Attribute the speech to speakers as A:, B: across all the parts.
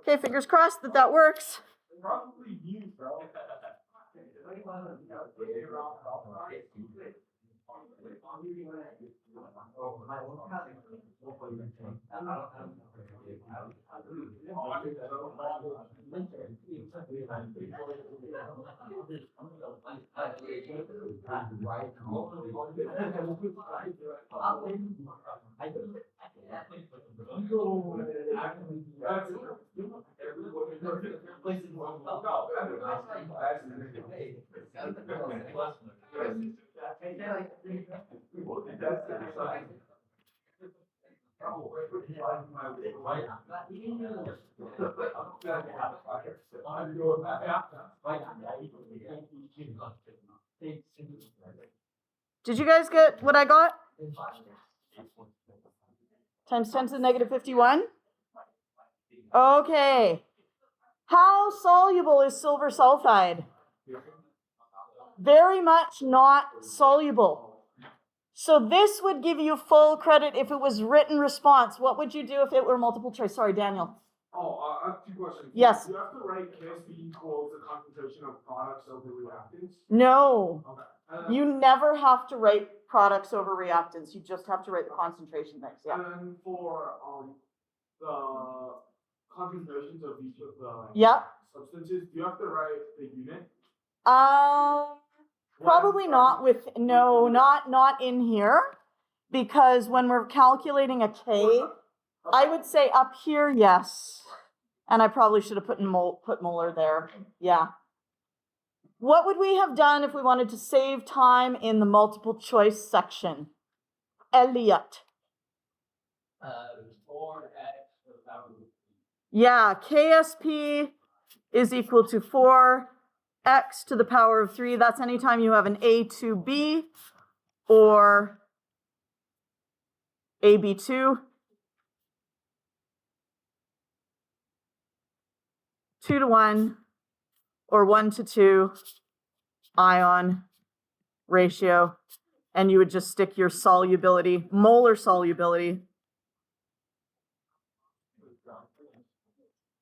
A: Okay, fingers crossed that that works. Did you guys get what I got? Times 10 to the negative 51? Okay. How soluble is silver sulfide? Very much not soluble. So this would give you full credit if it was written response. What would you do if it were multiple choice? Sorry, Daniel.
B: Oh, I have two questions.
A: Yes.
B: Do you have to write KSP equals the concentration of products over reactants?
A: No.
B: Okay.
A: You never have to write products over reactants. You just have to write the concentration things. Yeah.
B: And for the concentrations of each of the substances, do you have to write the unit?
A: Probably not with, no, not in here, because when we're calculating a K, I would say up here, yes. And I probably should have put molar there. Yeah. What would we have done if we wanted to save time in the multiple choice section? Elliot. Yeah, KSP is equal to 4x to the power of 3. That's anytime you have an A to B or AB2. 2 to 1 or 1 to 2 ion ratio, and you would just stick your solubility, molar solubility,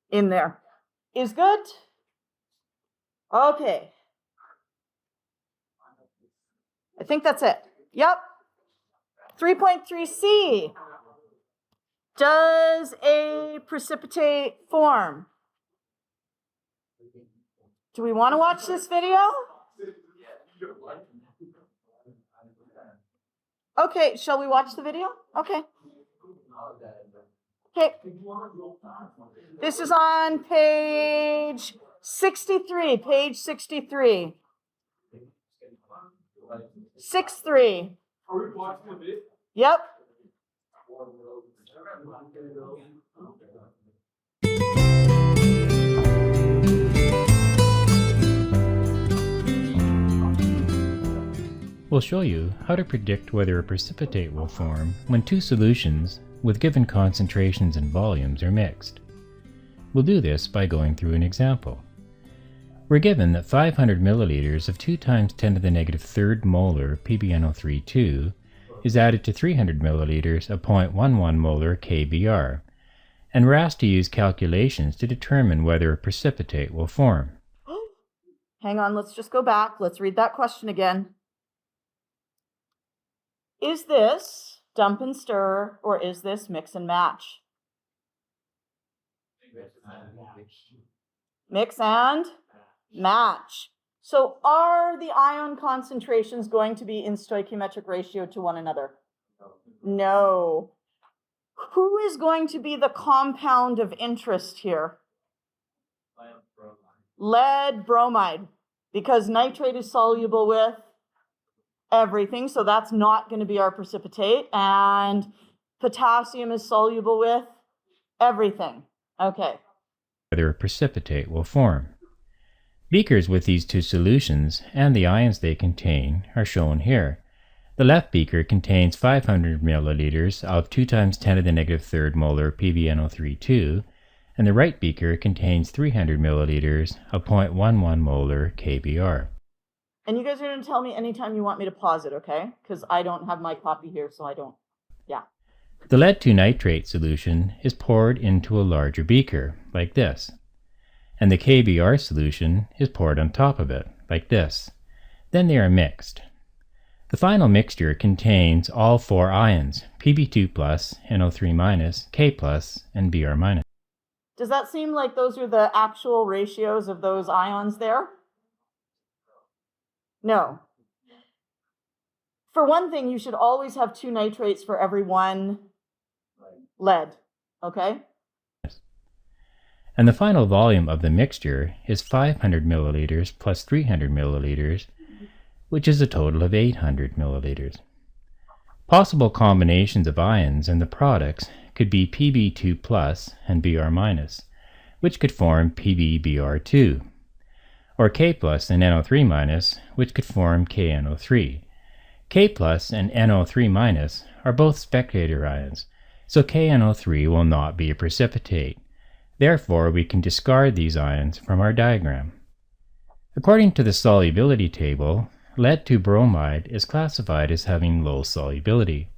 A: in there. Is good? Okay. I think that's it. Yep. 3.3c. Does a precipitate form? Do we want to watch this video? Okay, shall we watch the video? Okay. Okay. This is on page 63, page 63. 6-3.
B: Are we watching the video?
A: Yep.
C: We'll show you how to predict whether a precipitate will form when two solutions with given concentrations and volumes are mixed. We'll do this by going through an example. We're given that 500 milliliters of 2 times 10 to the negative third molar PbNO3 is added to 300 milliliters of 0.11 molar KBr, and we're asked to use calculations to determine whether a precipitate will form.
A: Hang on, let's just go back. Let's read that question again. Is this dump and stir, or is this mix and match? Mix and match. So are the ion concentrations going to be in stoichiometric ratio to one another? No. Who is going to be the compound of interest here? Lead bromide, because nitrate is soluble with everything, so that's not going to be our precipitate, and potassium is soluble with everything. Okay.
C: Whether a precipitate will form. Beakers with these two solutions and the ions they contain are shown here. The left beaker contains 500 milliliters of 2 times 10 to the negative third molar PbNO3 and the right beaker contains 300 milliliters of 0.11 molar KBr.
A: And you guys are going to tell me anytime you want me to pause it, okay? Because I don't have my copy here, so I don't. Yeah.
C: The lead 2 nitrate solution is poured into a larger beaker like this, and the KBr solution is poured on top of it, like this. Then they are mixed. The final mixture contains all four ions, Pb2+, NO3-, K+, and Br-.
A: Does that seem like those are the actual ratios of those ions there? No. For one thing, you should always have 2 nitrates for every 1 lead, okay?
C: And the final volume of the mixture is 500 milliliters plus 300 milliliters, which is a total of 800 milliliters. Possible combinations of ions in the products could be Pb2+ and Br-, which could form PbBr2, or K+ and NO3-, which could form KNO3. K+ and NO3- are both spectator ions, so KNO3 will not be a precipitate. Therefore, we can discard these ions from our diagram. According to the solubility table, lead-2 bromide is classified as having low solubility,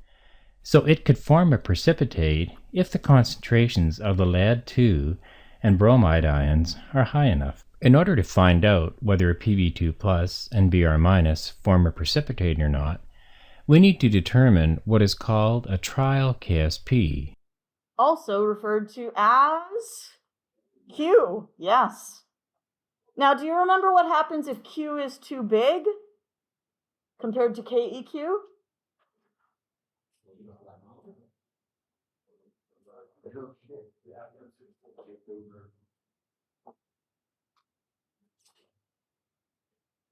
C: so it could form a precipitate if the concentrations of the lead-2 and bromide ions are high enough. In order to find out whether Pb2+ and Br- form a precipitate or not, we need to determine what is called a trial KSP.
A: Also referred to as Q, yes. Now, do you remember what happens if Q is too big compared to KEQ?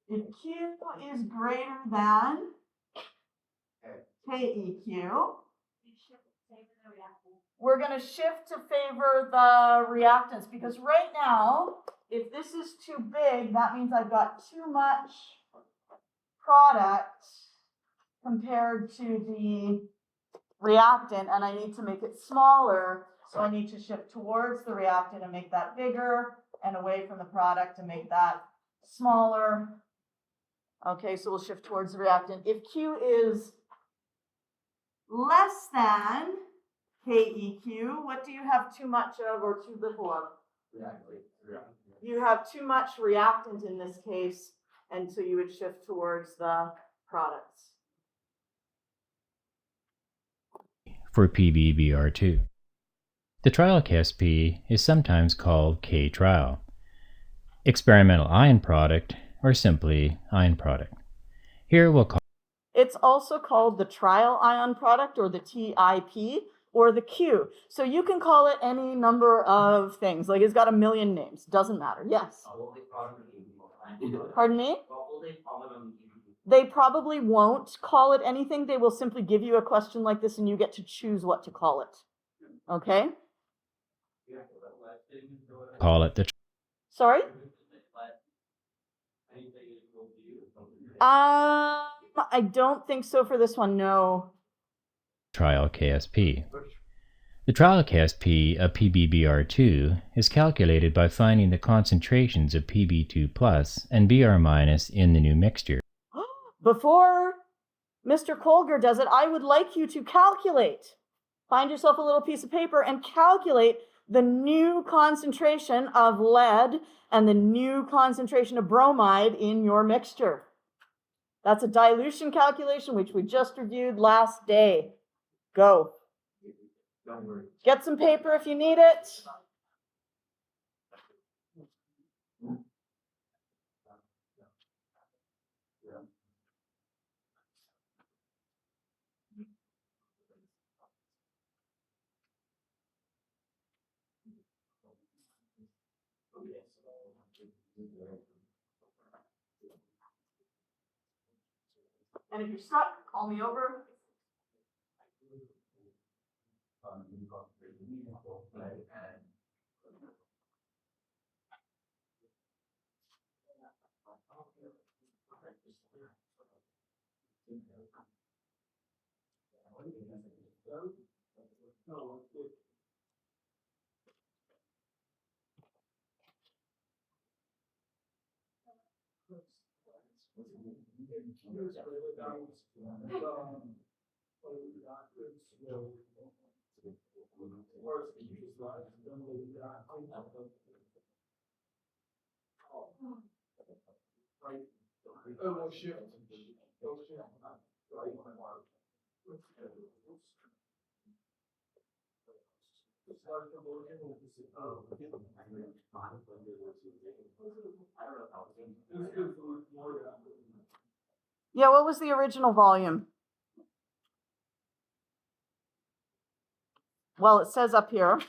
A: If Q is greater than KEQ, we're going to shift to favor the reactants, because right now, if this is too big, that means I've got too much product compared to the reactant, and I need to make it smaller, so I need to shift towards the reactant and make that bigger, and away from the product and make that smaller. Okay, so we'll shift towards the reactant. If Q is less than KEQ, what do you have too much of or too little of? You have too much reactant in this case, and so you would shift towards the products.
C: For PbBr2. The trial KSP is sometimes called K-trial, experimental ion product, or simply ion product. Here we'll call
A: it's also called the trial ion product, or the TIP, or the Q. So you can call it any number of things. Like, it's got a million names. Doesn't matter. Yes? Pardon me? They probably won't call it anything. They will simply give you a question like this, and you get to choose what to call it. Okay?
C: it the
A: Sorry? I don't think so for this one, no.
C: trial KSP. The trial KSP of PbBr2 is calculated by finding the concentrations of Pb2+ and Br- in the new mixture.
A: Before Mr. Colger does it, I would like you to calculate. Find yourself a little piece of paper and calculate the new concentration of lead and the new concentration of bromide in your mixture. That's a dilution calculation, which we just reviewed last day. Go. Get some paper if you need it. And if you're stuck, call me over. Yeah, what was the original volume? Well, it says up here,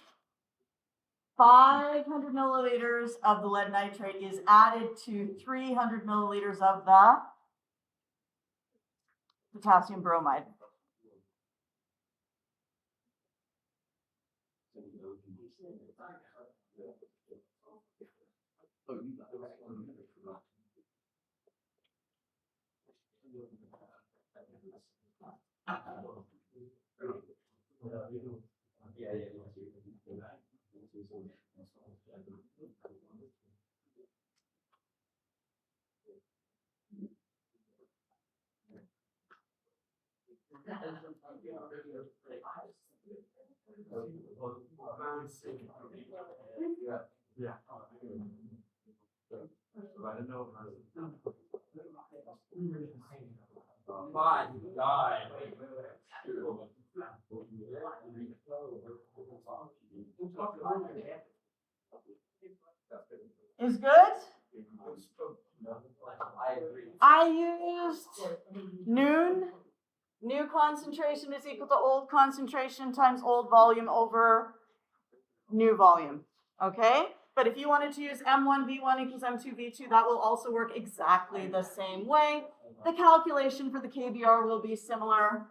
A: 500 milliliters of the lead nitrate is added to 300 milliliters of the potassium bromide. Is good? I used noon. New concentration is equal to old concentration times old volume over new volume. Okay? But if you wanted to use M1V1 equals M2V2, that will also work exactly the same way. The calculation for the KBR will be similar.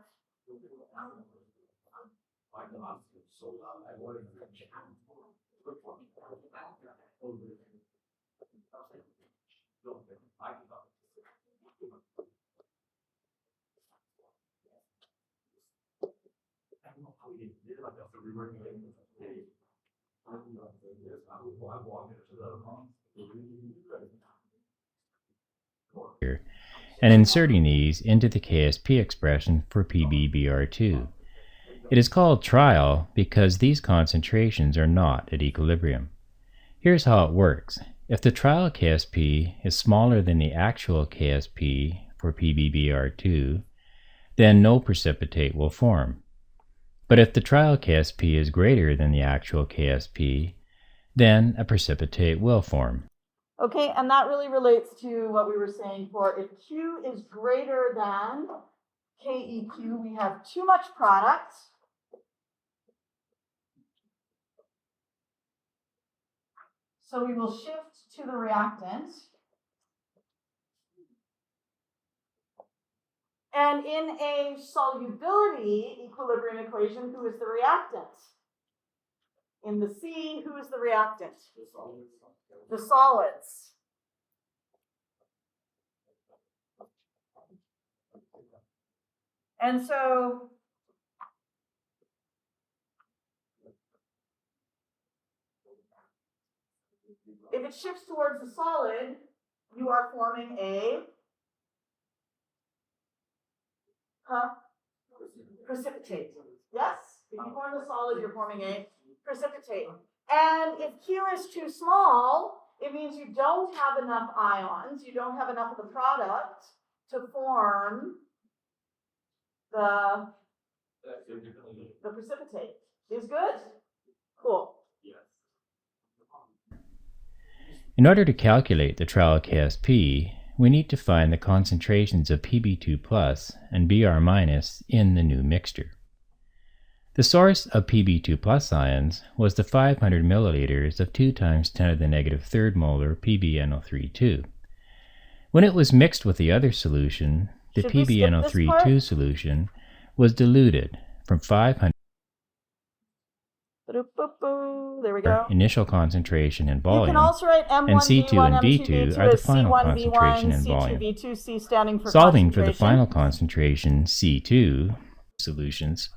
C: And inserting these into the KSP expression for PbBr2. It is called trial because these concentrations are not at equilibrium. Here's how it works. If the trial KSP is smaller than the actual KSP for PbBr2, then no precipitate will form. But if the trial KSP is greater than the actual KSP, then a precipitate will form.
A: Okay, and that really relates to what we were saying for if Q is greater than KEQ, we have too much product. So we will shift to the reactant. And in a solubility equilibrium equation, who is the reactant? In the C, who is the reactant? The solids. And so if it shifts towards the solid, you are forming a precipitate. Yes? If you form the solid, you're forming a precipitate. And if Q is too small, it means you don't have enough ions, you don't have enough of the product to form the precipitate. Is good? Cool.
C: In order to calculate the trial KSP, we need to find the concentrations of Pb2 plus and Br minus in the new mixture. The source of Pb2 plus ions was the 500 milliliters of 2 times 10 to the negative third molar PbNO3-2. When it was mixed with the other solution, the PbNO3-2 solution was diluted from 500
A: there we go.
C: Initial concentration and volume.
A: You can also write M1,
C: and C2
A: V1,
C: and B2
A: M2,
C: are the
A: V2
C: final
A: C1,
C: concentration
A: V1,
C: and
A: C2,
C: volume.
A: V2, C standing for
C: Solving for the
A: concentration.
C: final concentration, C2, solutions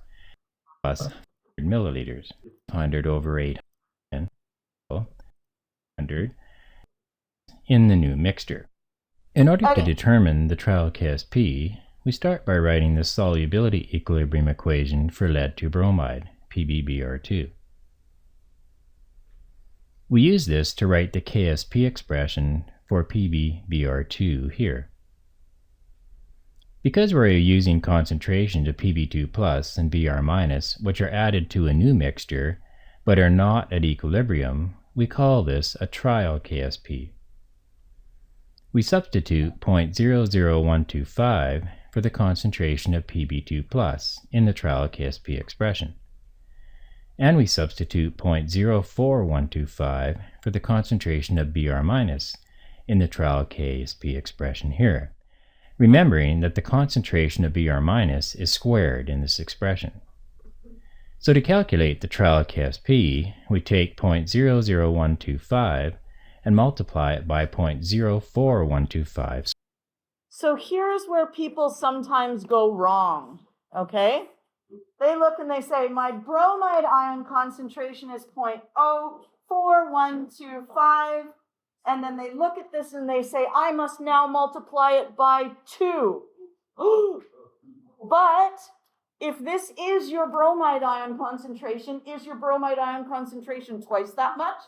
C: plus 100 milliliters, 100 over 800 in the new mixture. In order to determine the trial KSP, we start by writing the solubility equilibrium equation for lead to bromide, PbBr2. We use this to write the KSP expression for PbBr2 here. Because we're using concentrations of Pb2 plus and Br minus, which are added to a new mixture but are not at equilibrium, we call this a trial KSP. We substitute 0.00125 for the concentration of Pb2 plus in the trial KSP expression. And we substitute 0.04125 for the concentration of Br minus in the trial KSP expression here, remembering that the concentration of Br minus is squared in this expression. So to calculate the trial KSP, we take 0.00125 and multiply it by 0.04125.
A: So here's where people sometimes go wrong, okay? They look and they say, my bromide ion concentration is 0.04125, and then they look at this and they say, I must now multiply it by 2. But if this is your bromide ion concentration, is your bromide ion concentration twice that much?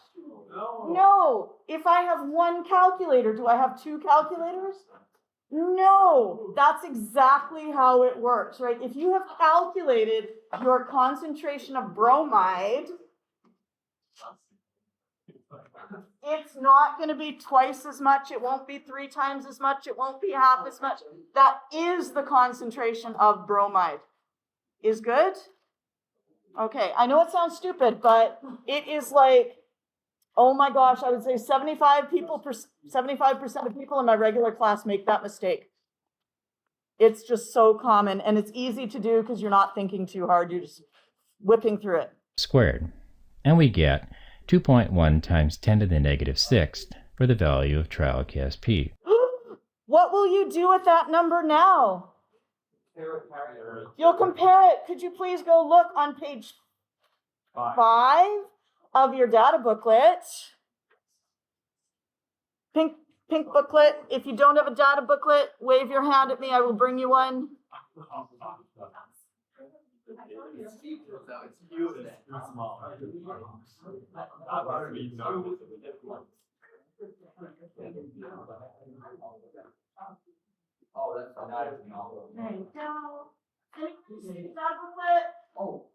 A: No. If I have one calculator, do I have two calculators? No. That's exactly how it works, right? If you have calculated your concentration of bromide, it's not going to be twice as much. It won't be 3 times as much. It won't be half as much. That is the concentration of bromide. Is good? Okay, I know it sounds stupid, but it is like, oh my gosh, I would say 75% of people in my regular class make that mistake. It's just so common, and it's easy to do because you're not thinking too hard. You're just whipping through it.
C: Squared. And we get 2.1 times 10 to the negative 6th for the value of trial KSP.
A: What will you do with that number now? You'll compare it. Could you please go look on page 5 of your data booklet? Pink booklet. If you don't have a data booklet, wave your hand at me. I will bring you one.
B: Oh, that's not
A: There you go. Data booklet.
B: Oh.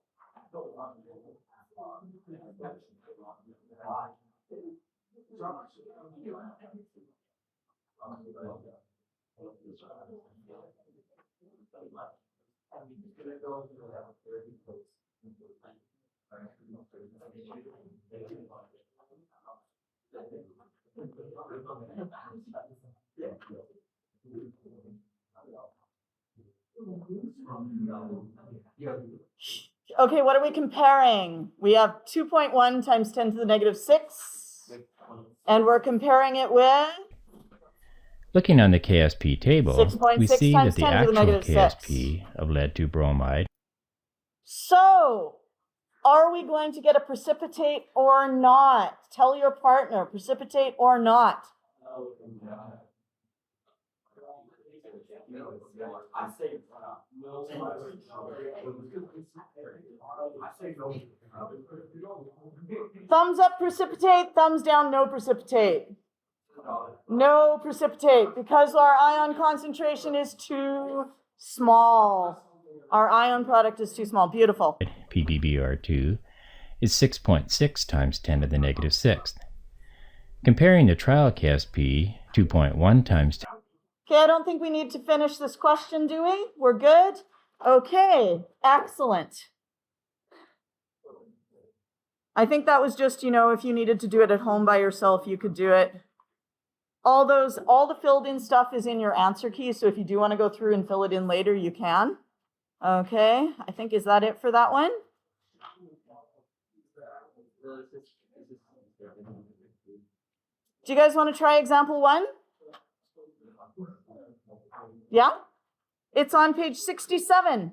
A: Okay, what are we comparing? We have 2.1 times 10 to the negative 6, and we're comparing it with?
C: Looking on the KSP table,
A: 6.6
C: we see
A: times
C: that the
A: 10 to the
C: actual
A: negative 6.
C: KSP of lead-2-bromide.
A: So, are we going to get a precipitate or not? Tell your partner, precipitate or not.
B: I say no.
A: Thumbs up, precipitate. Thumbs down, no precipitate. No precipitate, because our ion concentration is too small. Our ion product is too small. Beautiful.
C: PbBr2 is 6.6 times 10 to the negative 6th. Comparing the trial KSP, 2.1 times 10.
A: Okay, I don't think we need to finish this question, do we? We're good? Okay, excellent. I think that was just, if you needed to do it at home by yourself, you could do it. All the filled in stuff is in your answer key, so if you do want to go through and fill it in later, you can. Okay, I think, is that it for that one? Do you guys want to try example 1? Yeah? It's on page 67.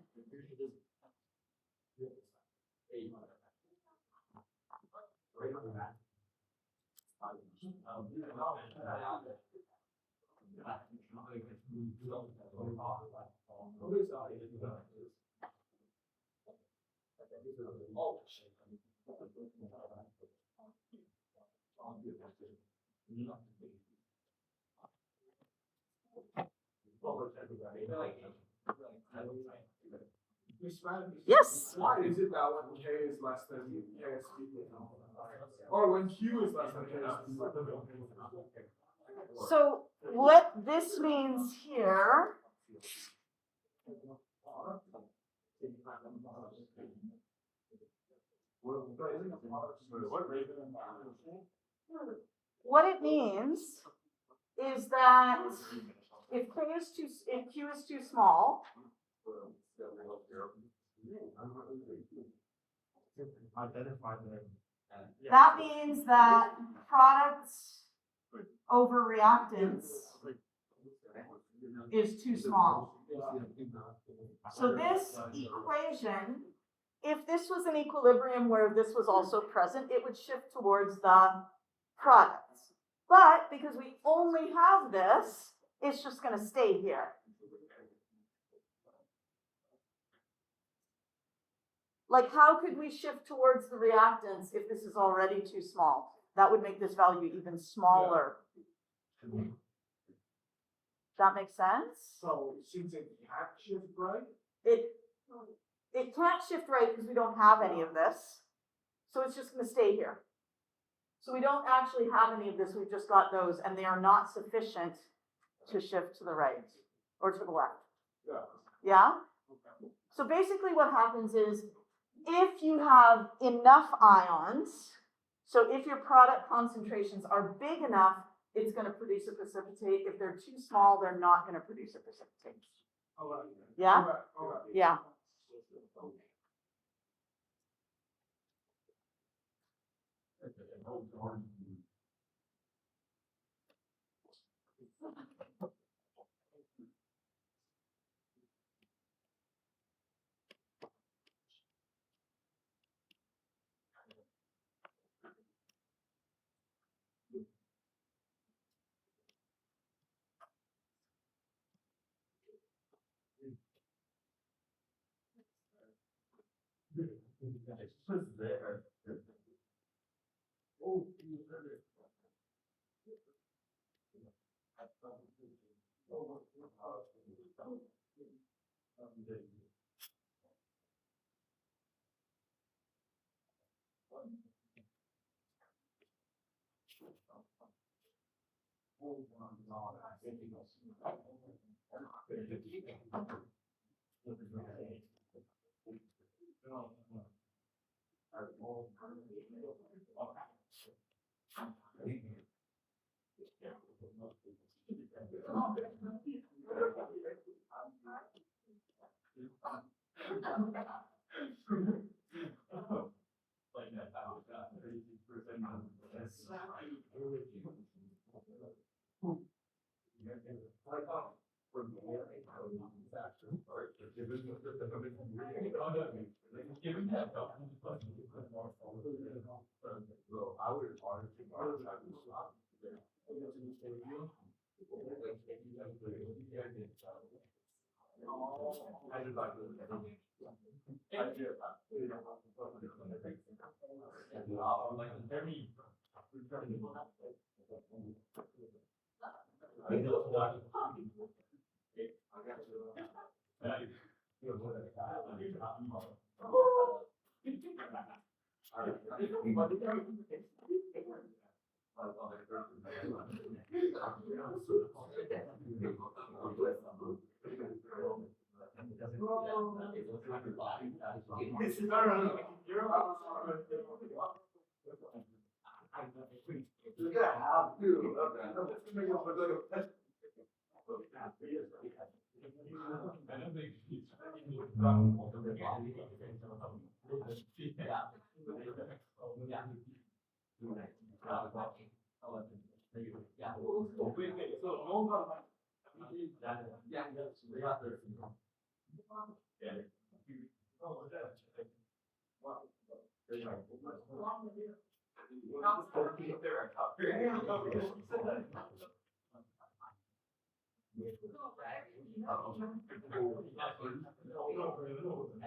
A: Yes.
B: Why is it that when K is less than K is equal? Or when Q is less than K is equal?
A: So what this means here what it means is that if Q is too small, that means that products over reactants is too small. So this equation, if this was an equilibrium where this was also present, it would shift towards the products. But because we only have this, it's just going to stay here. Like, how could we shift towards the reactants if this is already too small? That would make this value even smaller. That makes sense?
B: So since it can't shift right?
A: It can't shift right because we don't have any of this. So it's just going to stay here. So we don't actually have any of this. We've just got those, and they are not sufficient to shift to the right or to the left.
B: Yeah.
A: Yeah? So basically what happens is if you have enough ions, so if your product concentrations are big enough, it's going to produce a precipitate. If they're too small, they're not going to produce a precipitate.
B: Okay.
A: Yeah?
B: Okay.
A: Yeah.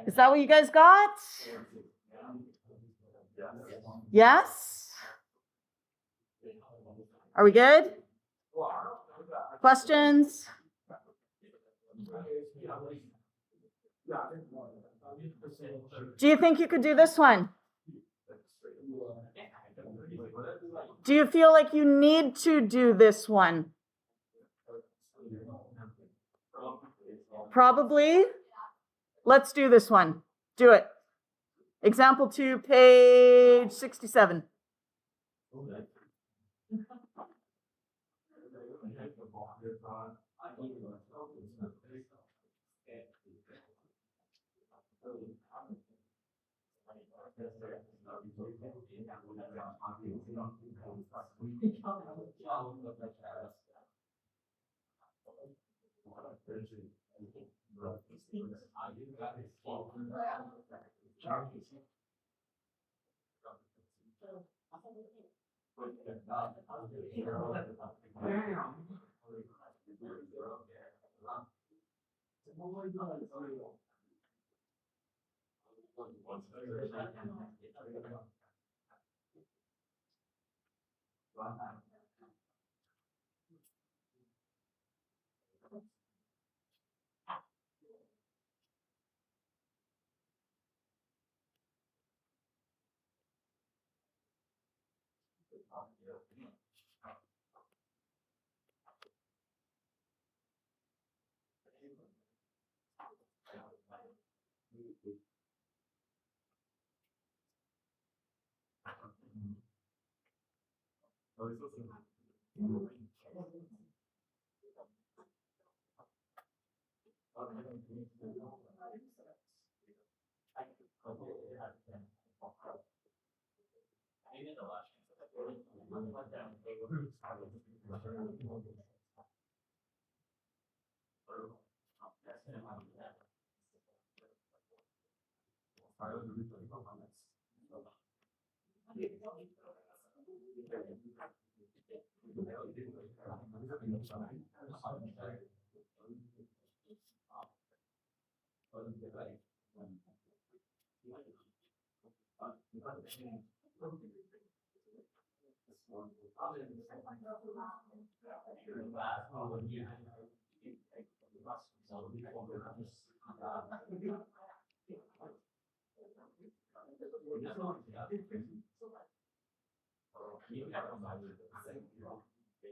A: Is that what you guys got? Yes? Are we good? Questions? Do you think you could do this one? Do you feel like you need to do this one? Probably. Let's do this one. Do it. Example 2, page 67.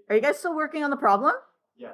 A: Are you guys still working on the problem?
B: Yes.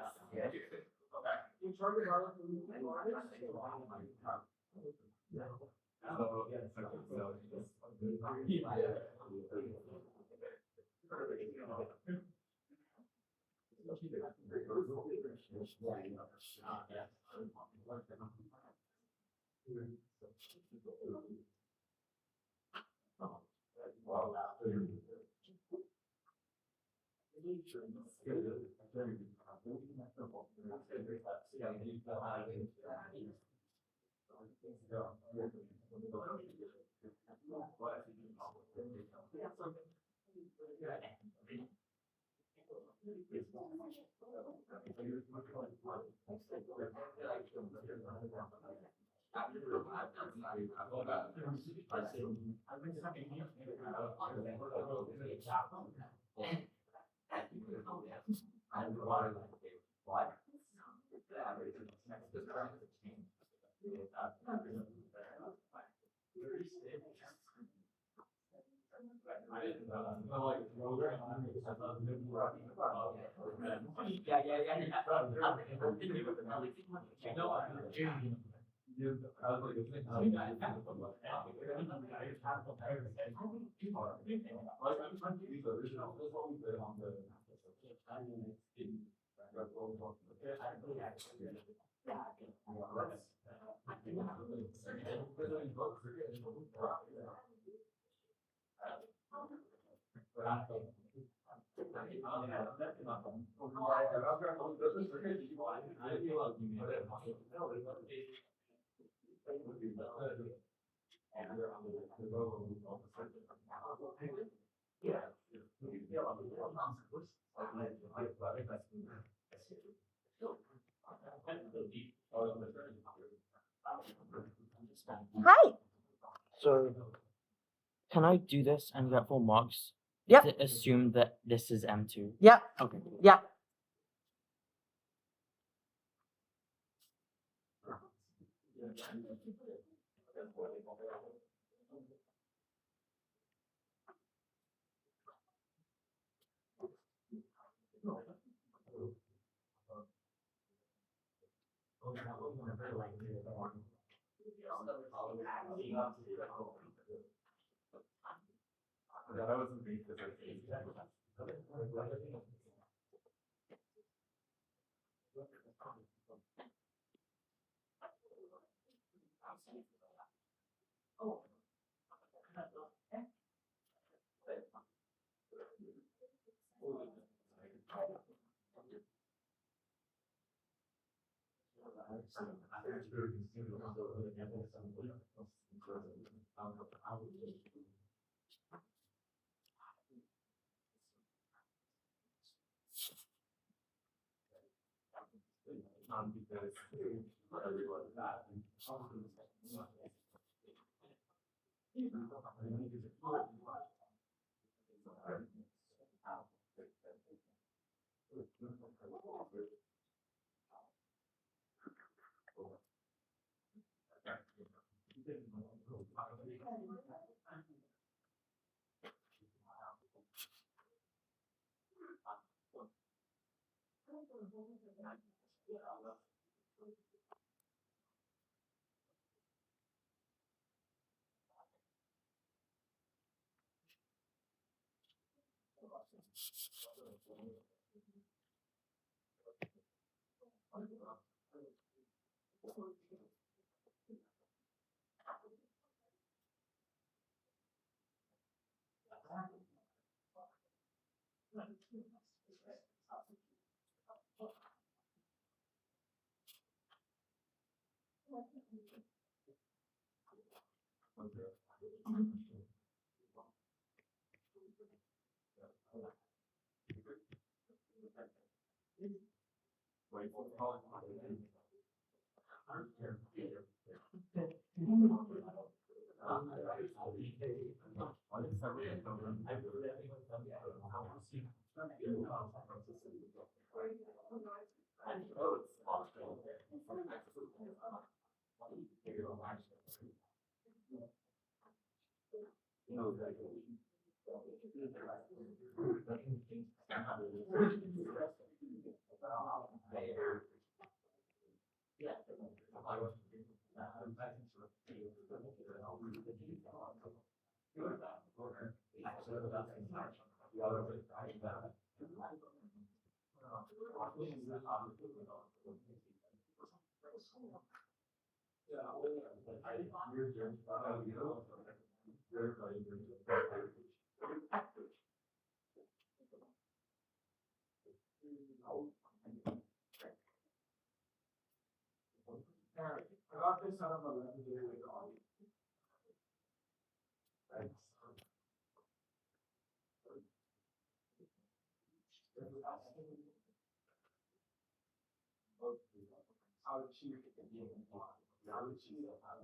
D: So, can I do this and get full marks?
A: Yep.
D: To assume that this is M2.
A: Yep,
D: Okay.
A: yep.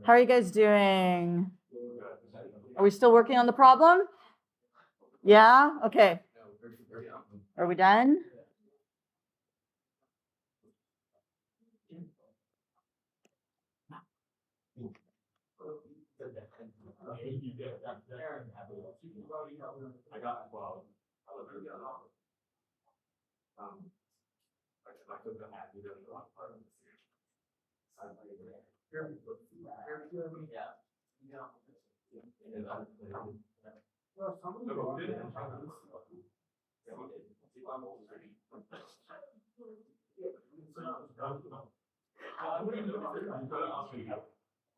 A: How are you guys doing? Are we still working on the problem? Yeah? Okay. Are we done?
B: I got 12. I took the hat. You didn't want part of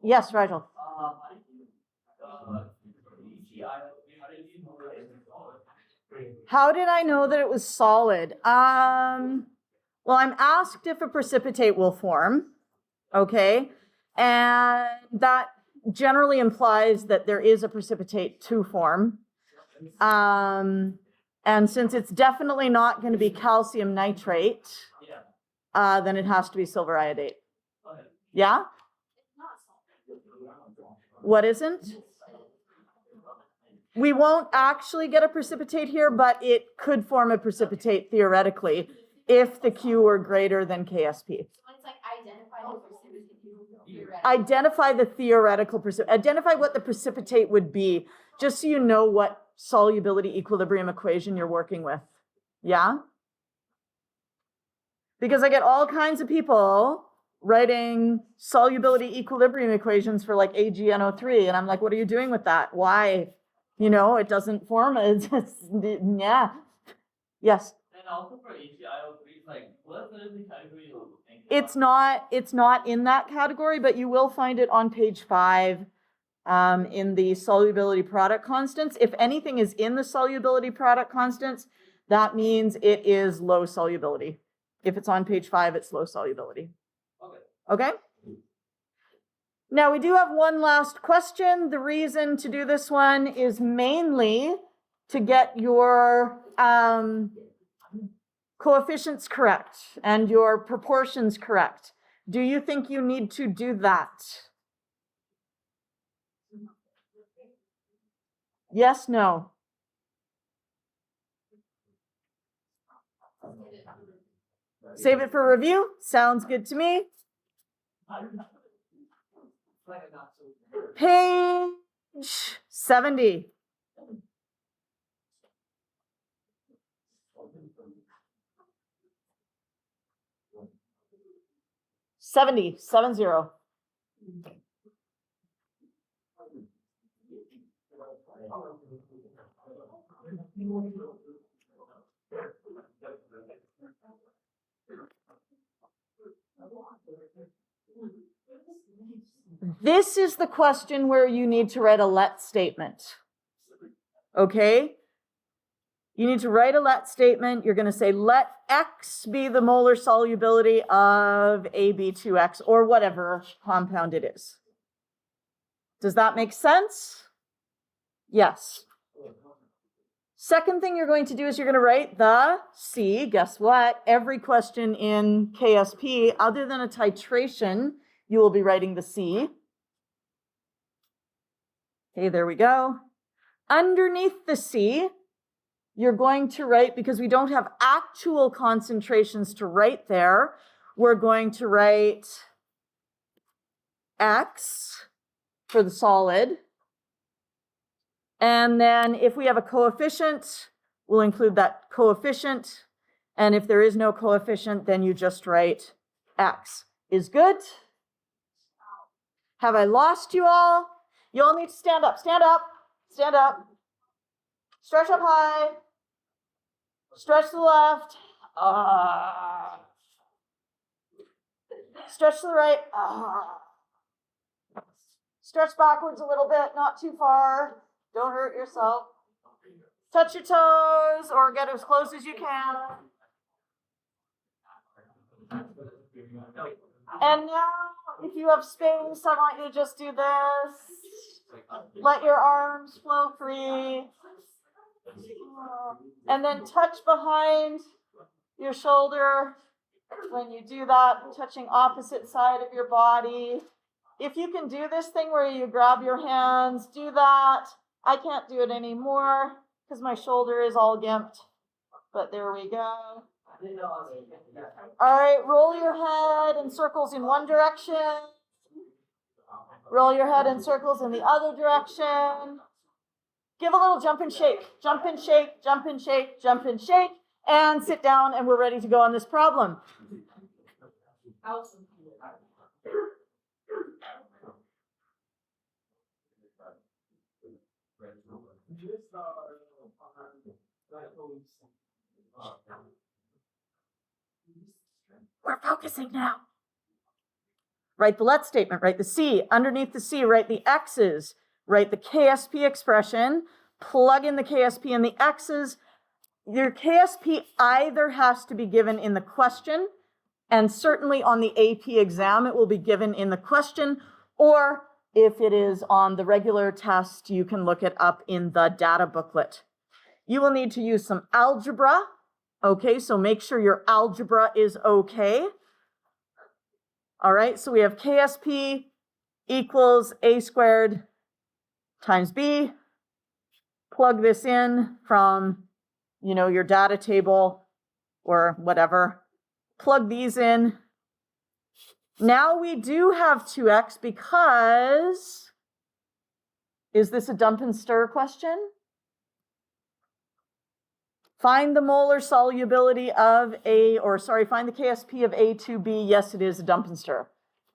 A: Yes, Rigel. How did I know that it was solid? Well, I'm asked if a precipitate will form, okay? And that generally implies that there is a precipitate to form. And since it's definitely not going to be calcium nitrate, then it has to be silver iodate. Yeah? What isn't? We won't actually get a precipitate here, but it could form a precipitate theoretically if the Q were greater than KSP.
E: So it's like identify the precipitate.
A: Identify the theoretical precipitate. Identify what the precipitate would be, just so you know what solubility equilibrium equation you're working with. Yeah? Because I get all kinds of people writing solubility equilibrium equations for like AgNO3, and I'm like, what are you doing with that? Why? You know, it doesn't form it. Yeah. Yes.
F: And also for AgIO3, it's like, what is the category you're thinking
A: It's not in that category, but you will find it on page 5 in the solubility product constants. If anything is in the solubility product constants, that means it is low solubility. If it's on page 5, it's low solubility. Okay? Now we do have one last question. The reason to do this one is mainly to get your coefficients correct and your proportions correct. Do you think you need to do that? Yes, no. Save it for review. Sounds good to me. Page 70. 70. This is the question where you need to write a let statement. Okay? You need to write a let statement. You're going to say, let X be the molar solubility of AB2X, or whatever compound it is. Does that make sense? Yes. Second thing you're going to do is you're going to write the C. Guess what? Every question in KSP, other than a titration, you will be writing the C. Okay, there we go. Underneath the C, you're going to write, because we don't have actual concentrations to write there, we're going to write X for the solid. And then if we have a coefficient, we'll include that coefficient. And if there is no coefficient, then you just write X. Is good? Have I lost you all? You all need to stand up. Stand up. Stand up. Stretch up high. Stretch to the left. Stretch to the right. Stretch backwards a little bit, not too far. Don't hurt yourself. Touch your toes or get as close as you can. And now, if you have space, I want you to just do this. Let your arms flow free. And then touch behind your shoulder. When you do that, touching opposite side of your body. If you can do this thing where you grab your hands, do that. I can't do it anymore because my shoulder is all gimped. But there we go. All right, roll your head in circles in one direction. Roll your head in circles in the other direction. Give a little jump and shake. Jump and shake, jump and shake, jump and shake. And sit down, and we're ready to go on this problem. We're focusing now. Write the let statement, write the C. Underneath the C, write the X's. Write the KSP expression, plug in the KSP and the X's. Your KSP either has to be given in the question, and certainly on the AP exam, it will be given in the question, or if it is on the regular test, you can look it up in the data booklet. You will need to use some algebra. Okay, so make sure your algebra is okay. All right, so we have KSP equals A squared times B, plug this in from, you know, your data table or whatever. Plug these in. Now we do have 2x because, is this a dump and stir question? Find the molar solubility of find the KSP of A2B. Yes, it is a dump and stir.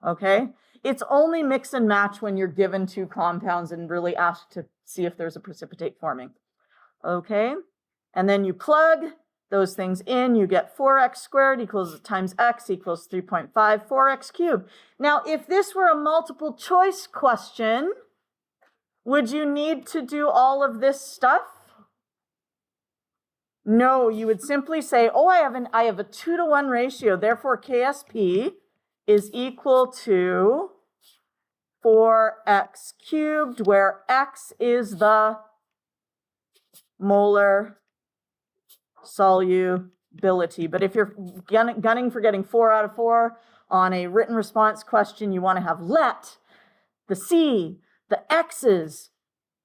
A: Okay? It's only mix and match when you're given two compounds and really asked to see if there's a precipitate forming. Okay? And then you plug those things in, you get 4x squared equals times x equals 3.5, 4x cubed. Now, if this were a multiple choice question, would you need to do all of this stuff? No, you would simply say, oh, I have a 2-to-1 ratio, therefore KSP is equal to 4x cubed, where x is the molar solubility. But if you're gunning for getting 4 out of 4 on a written response question, you want to have let, the C, the x's,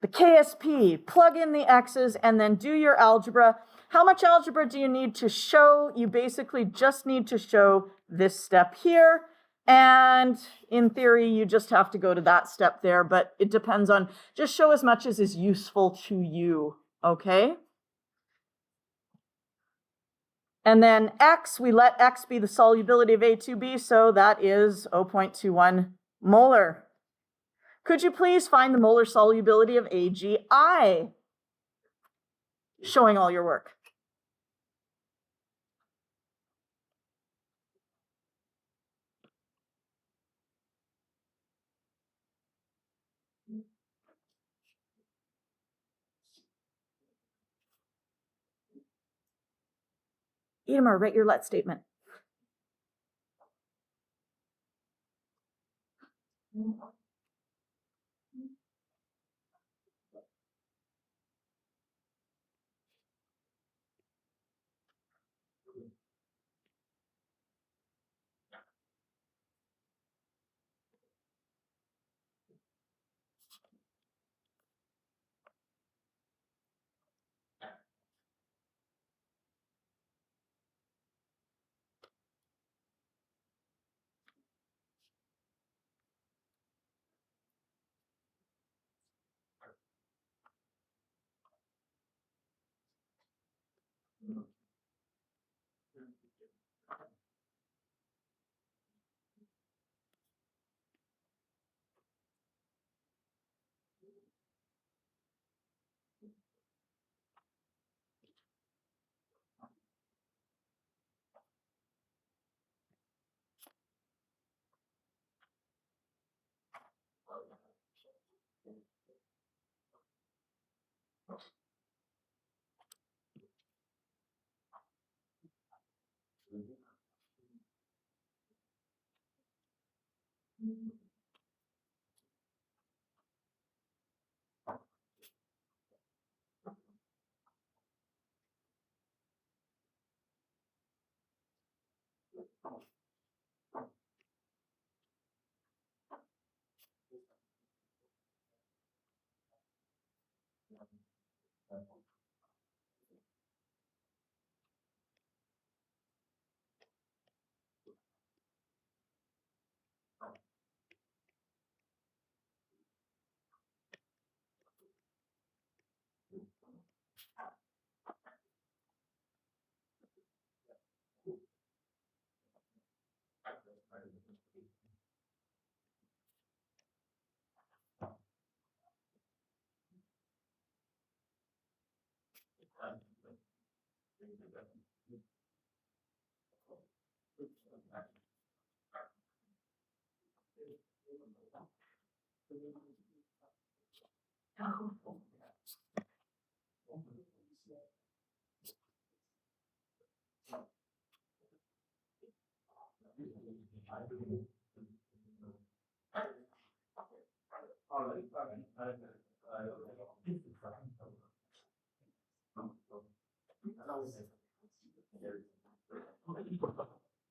A: the KSP, plug in the x's, and then do your algebra. How much algebra do you need to show? You basically just need to show this step here. And in theory, you just have to go to that step there, but it depends on, just show as much as is useful to you, okay? And then x, we let x be the solubility of A2B, so that is 0.21 molar. Could you please find the molar solubility of AgI? Showing all your work. Edamar, write your let statement.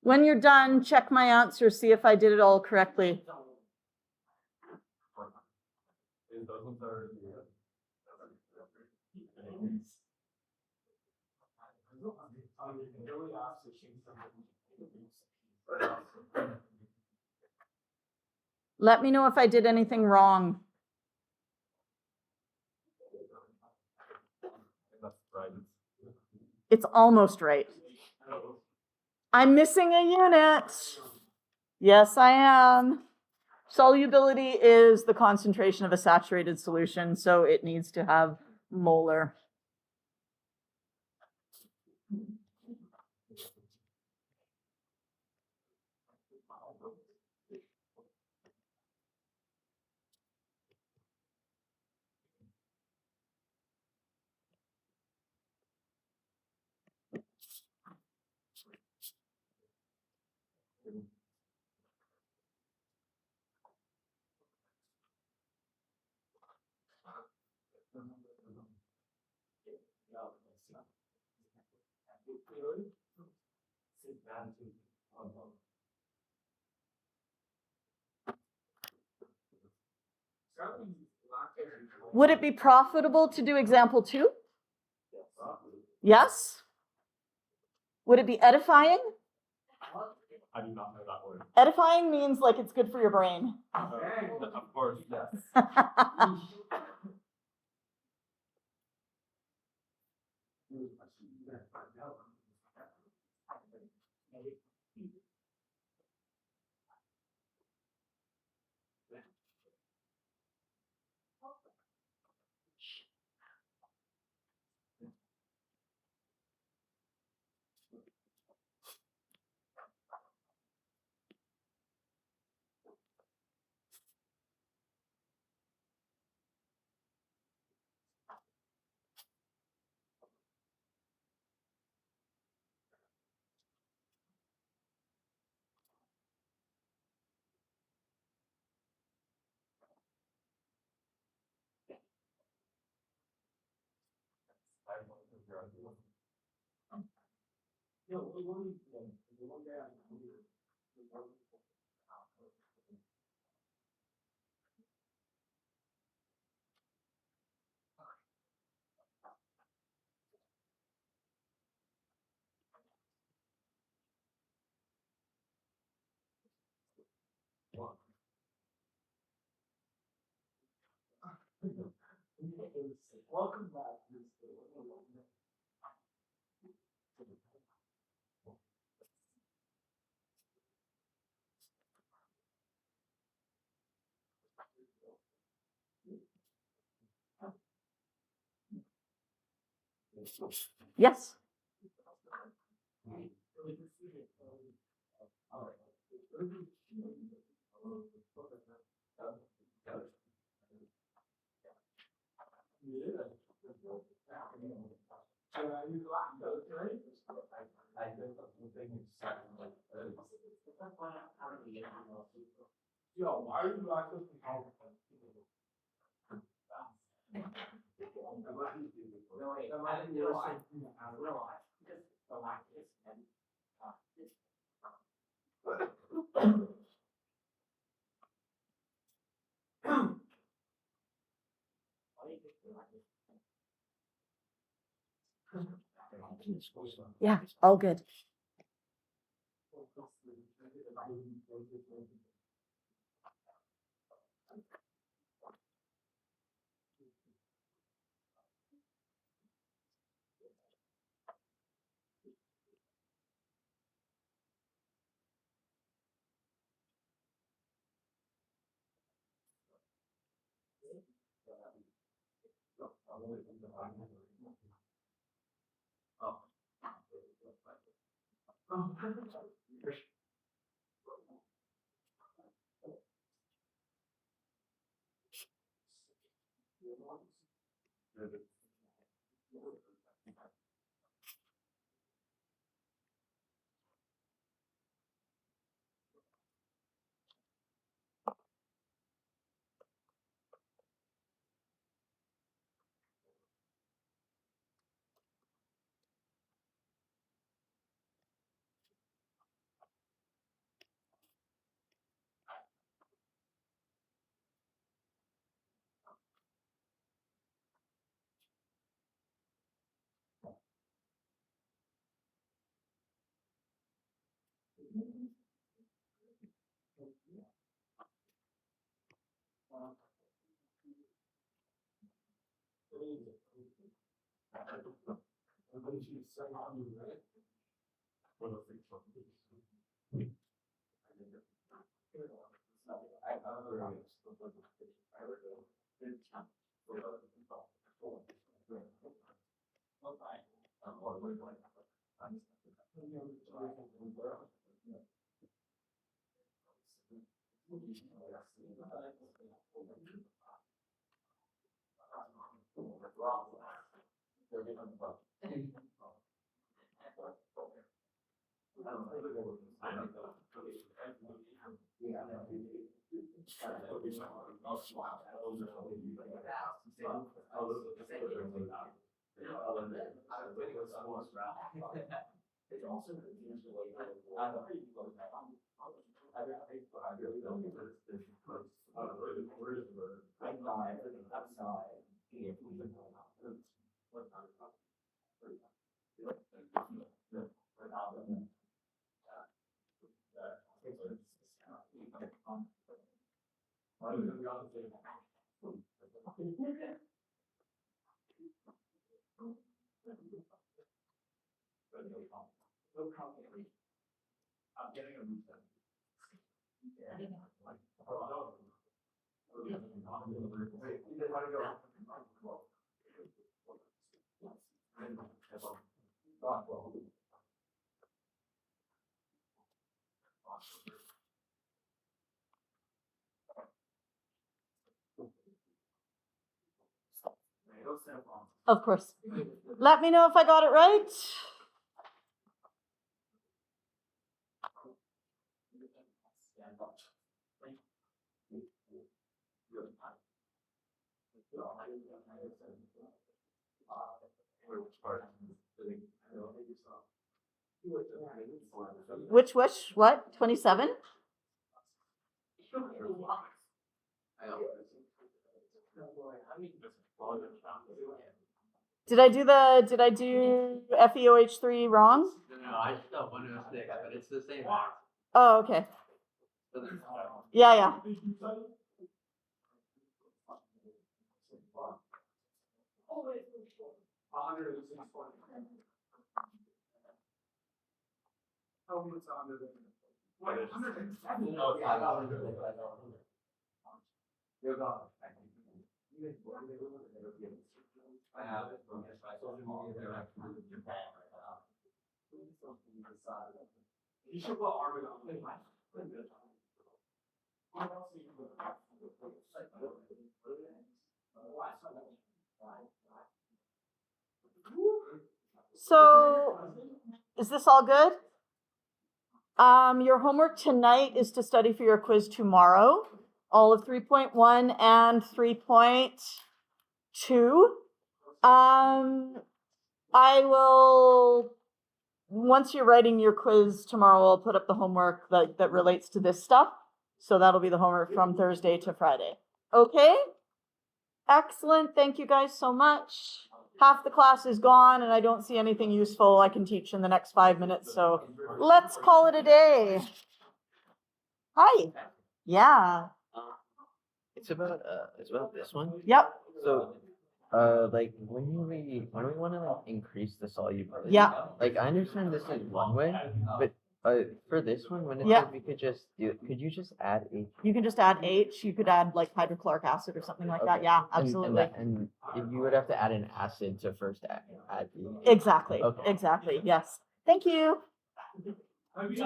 A: When you're done, check my answer, see if I did it all correctly. Let me know if I did anything wrong. It's almost right. I'm missing a unit. Yes, I am. Solubility is the concentration of a saturated solution, so it needs to have molar. Would it be profitable to do example 2? Yes? Would it be edifying?
B: I do not know that word.
A: Edifying means like it's good for your brain.
B: Of course, yes. Welcome back.
A: Yes.
B: Yo, why are you lactose intolerant?
A: Yeah, all good. Of course. Let me know if I got it right. Which, what? 27? Did I do FeOH3 wrong?
F: No, I just got one mistake, but it's the same.
A: Oh, okay. Yeah, yeah.
B: You should put Armin on.
A: So, is this all good? Your homework tonight is to study for your quiz tomorrow, all of 3.1 and 3.2. I will, once you're writing your quiz tomorrow, I'll put up the homework that relates to this stuff. So that'll be the homework from Thursday to Friday. Okay? Excellent. Thank you guys so much. Half the class is gone and I don't see anything useful I can teach in the next 5 minutes. So let's call it a day. Hi. Yeah.
D: It's about this one.
A: Yep.
D: So, like when we want to like increase the solubility.
A: Yeah.
D: Like I understand this is one way, but for this one, when it
A: Yeah.
D: says we could just do, could you just add H?
A: You can just add H. You could add like hydrochloric acid or something like that.
D: Okay.
A: Yeah, absolutely.
D: And you would have to add an acid to first add the.
A: Exactly.
D: Okay.
A: Exactly. Yes. Thank you. Do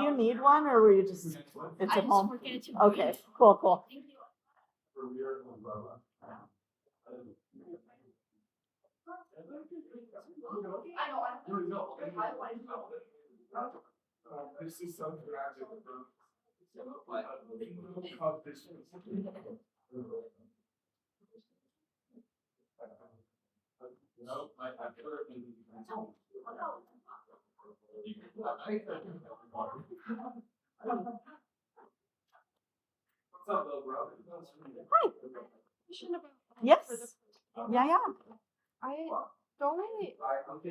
A: you need one or were you just, it's
E: I
A: at home?
E: just forget to
A: Okay, cool, cool.
E: Thank you.
B: This is so tragic, bro. What's up, little bro?
A: Hi.
G: Question about
A: Yes. Yeah, yeah.
G: I don't really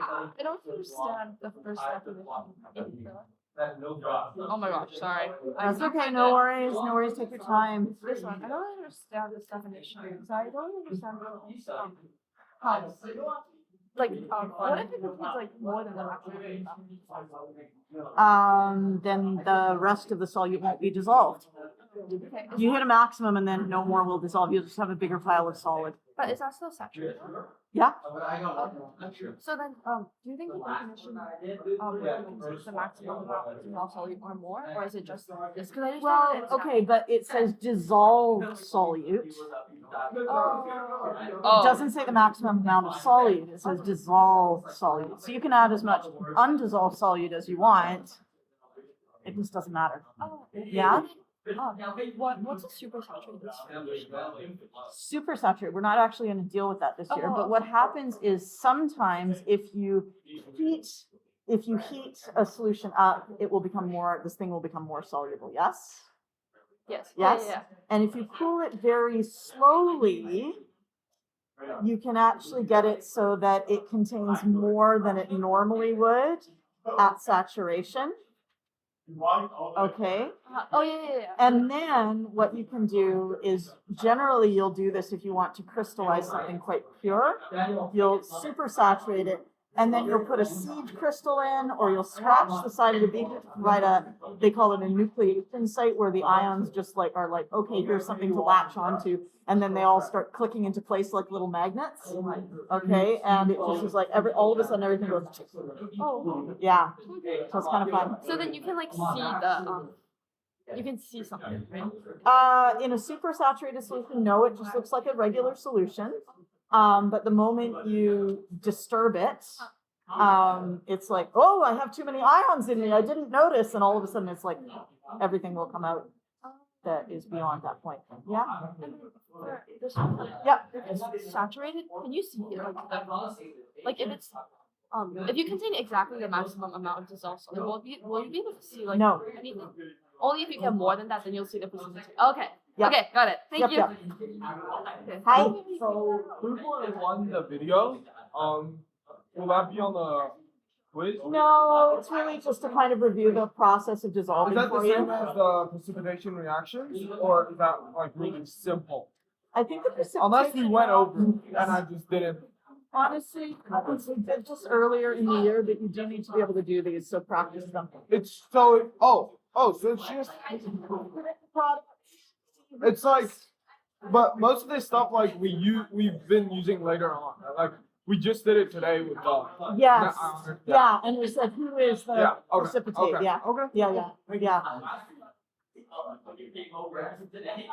G: I don't understand the first definition. Oh my gosh, sorry.
A: That's okay. No worries. No worries. Take your time.
G: This one, I don't understand this definition because I don't understand pumps. Like, what if it contains like more than the maximum?
A: Then the rest of the solute won't be dissolved.
G: Okay.
A: You hit a maximum and then no more will dissolve. You'll just have a bigger pile of solid.
G: But is that still saturated?
A: Yeah.
G: So then, do you think the definition contains the maximum amount of dissolved solute or more, or is it just this? Because I just
A: Well,
G: found it's
A: okay, but it says dissolved solute. It doesn't say the maximum amount of solute. It says dissolved solute. So you can add as much undissolved solute as you want. It just doesn't matter.
G: Oh,
A: Yeah?
G: what's a supersaturated solution?
A: Supersaturated. We're not actually going to deal with that this year. But what happens is sometimes if you heat a solution up, it will become more. This thing will become more soluble. Yes.
G: Yes.
A: Yes.
G: Yeah.
A: And if you cool it very slowly, you can actually get it so that it contains more than it normally would at saturation. Okay.
G: Yeah.
A: And then what you can do is generally you'll do this if you want to crystallize something quite pure. You'll supersaturate it and then you'll put a seed crystal in, or you'll scratch the side of the beaker to provide they call it a nucleation site, where the ions just are like, okay, here's something to latch onto. And then they all start clicking into place like little magnets. Okay. And it just is like all of a sudden everything goes.
G: Oh.
A: Yeah. So it's kind of fun.
G: So then you can like see the you can see something, right?
A: In a supersaturated solution, no, it just looks like a regular solution. But the moment you disturb it, it's like, oh, I have too many ions in me. I didn't notice. And all of a sudden it's like everything will come out that is beyond that point. Yeah.
G: For this one,
A: Yep.
G: if it's saturated, can you see it? Like if it's if you contain exactly the maximum amount of dissolved solid, will you be able to see like
A: No.
G: anything? Only if you get more than that, then you'll see the precipitate. Okay.
A: Yep.
G: Okay, got it. Thank you.
A: Yep.
G: Okay.
A: Hi.
B: So who's won the video? Will that be on the quiz?
A: No, it's really just to kind of review the process of
B: Is
A: dissolving
B: that the
A: for
B: same
A: you.
B: as the precipitation reactions, or is that like really simple?
A: I think the precipitation.
B: Unless we went over and I just didn't.
A: Honestly, we did just earlier in the year, but you do need to be able to do these, so practice them.
B: It's so so it's just it's like, but most of this stuff like we've been using later on. Like we just did it today with the
A: Yes.
B: yeah.
A: Yeah, and we said who is the
B: Yeah, okay,
A: precipitate?
B: okay,
A: Yeah.
B: okay.
A: Yeah.
F: Today.